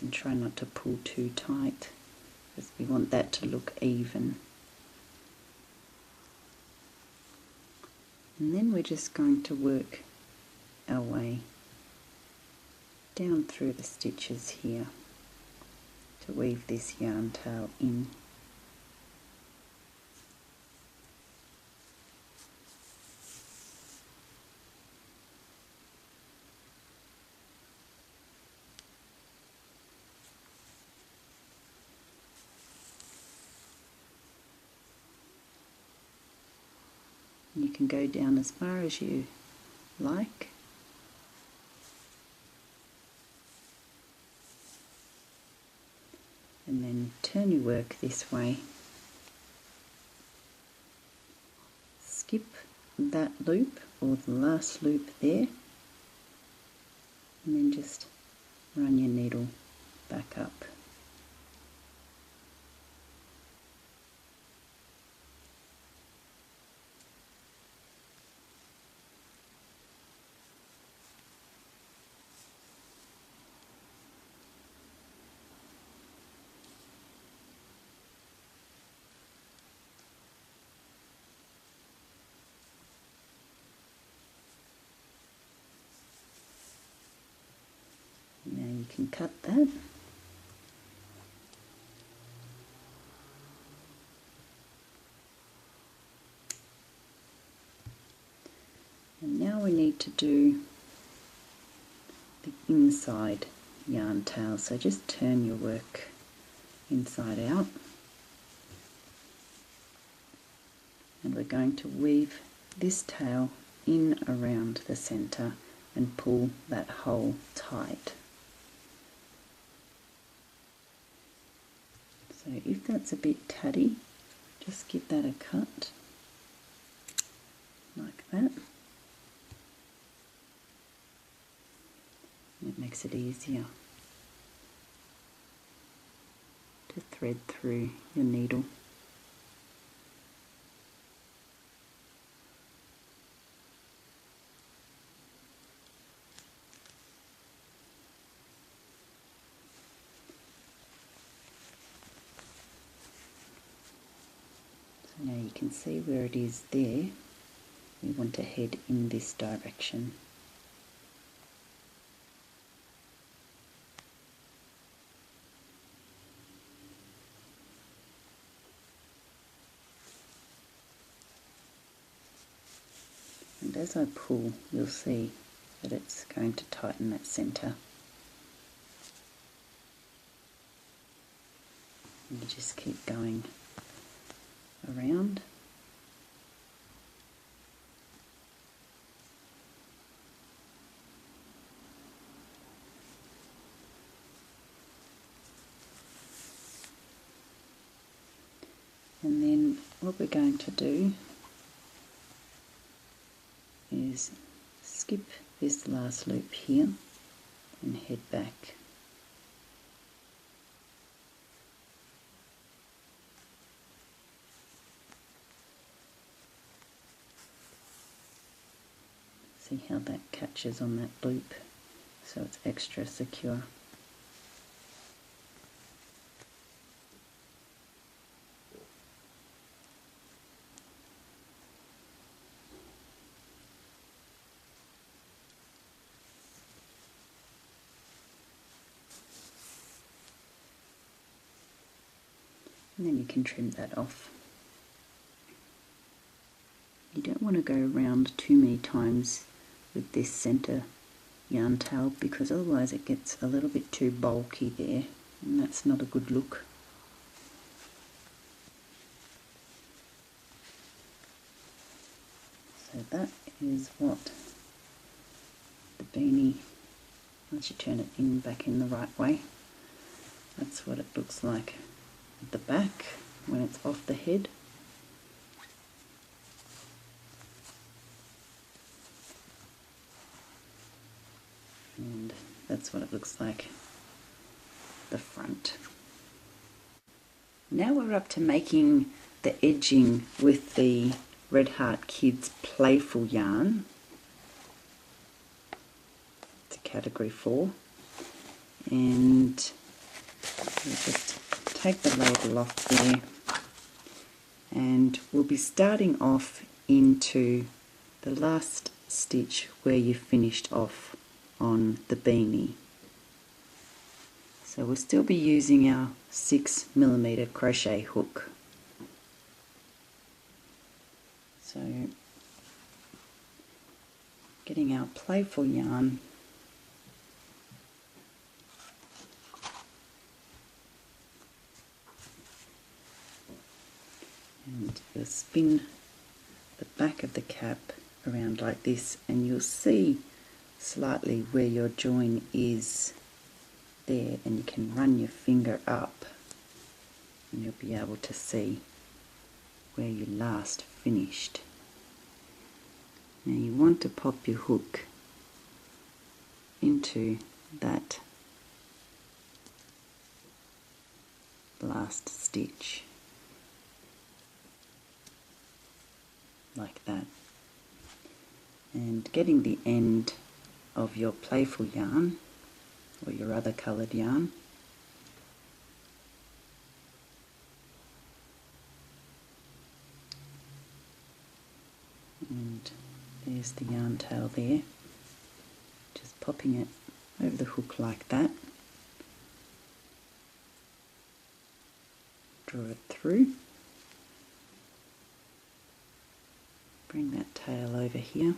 and try not to pull too tight because we want that to look even. And then we're just going to work our way down through the stitches here to weave this yarn tail in. You can go down as far as you like. And then turn your work this way. Skip that loop or the last loop there, and then just run your needle back up. Now you can cut that. And now we need to do the inside yarn tail. So just turn your work inside out. And we're going to weave this tail in around the center and pull that hole tight. So if that's a bit tatty, just give that a cut like that. It makes it easier to thread through your needle. Now you can see where it is there. We want to head in this direction. And as I pull, you'll see that it's going to tighten that center. And you just keep going around. And then what we're going to do is skip this last loop here and head back. See how that catches on that loop, so it's extra secure. And then you can trim that off. You don't want to go around too many times with this center yarn tail because otherwise it gets a little bit too bulky there, and that's not a good look. So that is what the beanie, once you turn it in back in the right way, that's what it looks like at the back when it's off the head. And that's what it looks like at the front. Now we're up to making the edging with the Red Heart Kids Playful yarn. It's a category 4, and We'll just take the label off there, and we'll be starting off into the last stitch where you finished off on the beanie. So we'll still be using our 6mm crochet hook. So getting our playful yarn, and you'll spin the back of the cap around like this, and you'll see slightly where your join is there, and you can run your finger up and you'll be able to see where you last finished. Now you want to pop your hook into that last stitch like that, and getting the end of your playful yarn or your other coloured yarn, and there's the yarn tail there, just popping it over the hook like that, draw it through, bring that tail over here,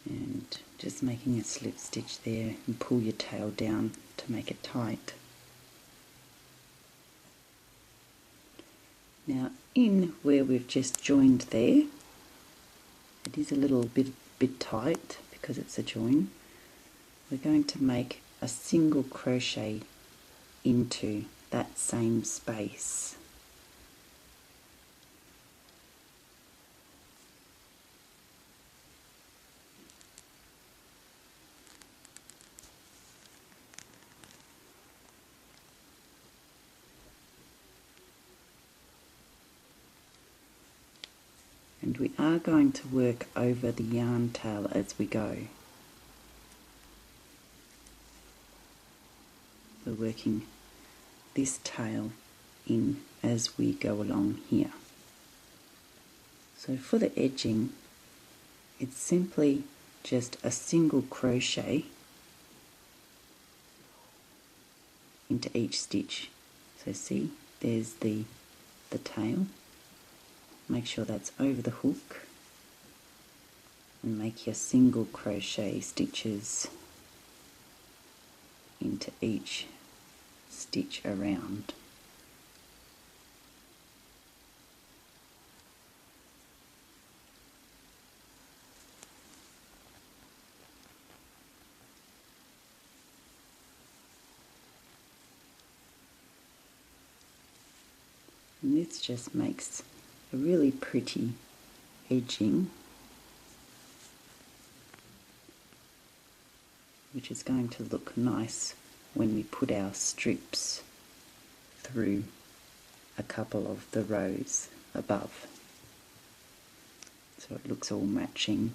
and just making a slip stitch there, and pull your tail down to make it tight. Now in where we've just joined there, it is a little bit tight because it's a join. We're going to make a single crochet into that same space. And we are going to work over the yarn tail as we go. We're working this tail in as we go along here. So for the edging, it's simply just a single crochet into each stitch. So see, there's the tail. Make sure that's over the hook, and make your single crochet stitches into each stitch around. And this just makes a really pretty edging, which is going to look nice when we put our strips through a couple of the rows above. So it looks all matching.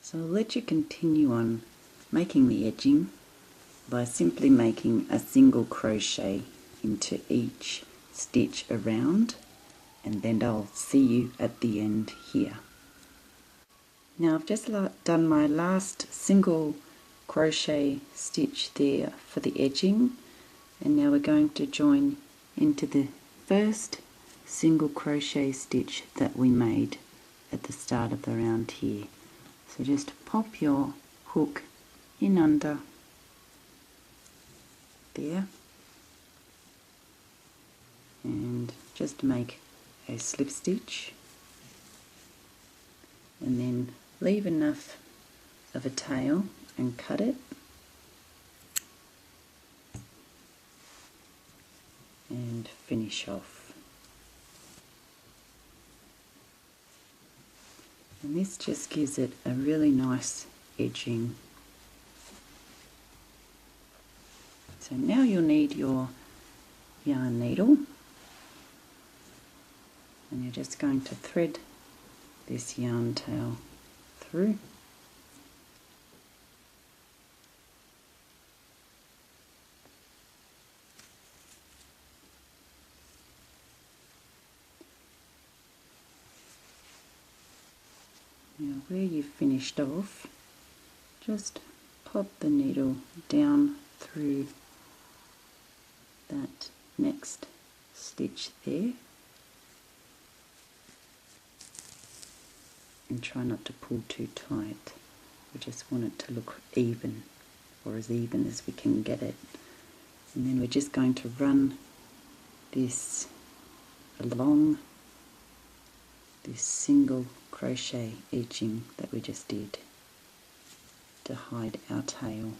So I'll let you continue on making the edging by simply making a single crochet into each stitch around, and then I'll see you at the end here. Now I've just done my last single crochet stitch there for the edging, and now we're going to join into the first single crochet stitch that we made at the start of the round here. So just pop your hook in under there and just make a slip stitch, and then leave enough of a tail and cut it, and finish off. And this just gives it a really nice edging. So now you'll need your yarn needle, and you're just going to thread this yarn tail through. Now where you've finished off, just pop the needle down through that next stitch there, and try not to pull too tight. We just want it to look even, or as even as we can get it. And then we're just going to run this along this single crochet edging that we just did to hide our tail.